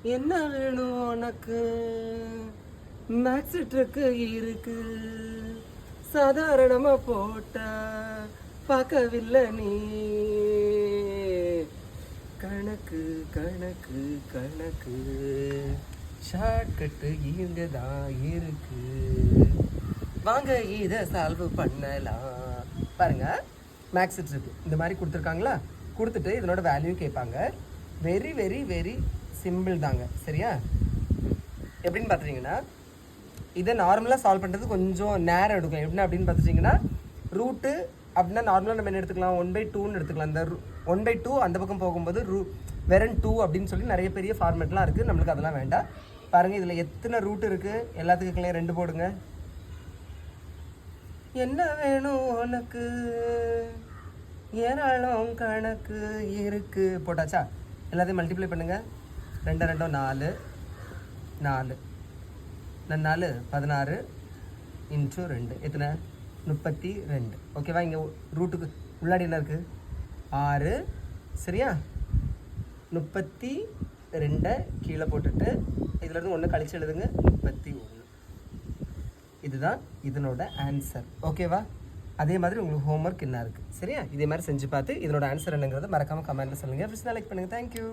என்ன வேணும் உனக்கு? மேக்ஸ் ட்ரக்கு இருக்கு, சாதாரணமா போட்டா பார்க்கவில்லை நீ. கணக்கு கணக்கு கணக்கு ஷார்ட்கட்டு இங்க தான் இருக்கு, வாங்க இதை சால்வ் பண்ணலாம். பாருங்க, மேக்ஸ் ட்ரிக் இந்த மாதிரி கொடுத்துருக்காங்களா? கொடுத்துட்டு இதனோட வேல்யூ கேட்பாங்க. வெரி வெரி வெரி சிம்பிள் தாங்க, சரியா? எப்படின்னு பார்த்துட்டிங்கன்னா, இதை நார்மலாக சால்வ் பண்ணுறது கொஞ்சம் நேரம் எடுக்கும். எப்படின்னா அப்படின்னு பார்த்துட்டிங்கன்னா, ரூட்டு அப்படின்னா நார்மலாக நம்ம என்ன எடுத்துக்கலாம், 1/2ன்னு எடுத்துக்கலாம். அந்த 1/2 அந்த பக்கம் போகும்போது வெறும் 2 அப்படின்னு சொல்லி நிறைய பெரிய ஃபார்மேட்லாம் இருக்குது. நம்மளுக்கு அதெல்லாம் வேண்டாம். பாருங்கள், இதில் எத்தனை ரூட் இருக்குது எல்லாத்துக்கும் 2 போடுங்க. என்ன வேணும் உனக்கு? ஏராளம் கணக்கு இருக்கு போட்டாச்சா? எல்லாத்தையும் மல்டிப்ளை பண்ணுங்கள். 2 2 4 4 4 16 இன்ட்டு 2 எத்தனை? 32. ஓகேவா? இங்கே ரூட்டுக்கு உள்ளாடி என்ன இருக்குது? 6. சரியா? 32 கீழே போட்டுட்டு இதிலேருந்து 1 கழிச்சு எழுதுங்க. 31. இதுதான் இதனோட ஆன்சர். ஓகேவா? அதே மாதிரி உங்களுக்கு ஹோம்ஒர்க் என்ன இருக்குது, சரியா? இதே மாதிரி செஞ்சு பார்த்து இதனோட ஆன்சர் என்னங்கிறத மறக்காமல் கமெண்ட்டில் சொல்லுங்கள். லைக் பண்ணுங்கள். தேங்க்யூ.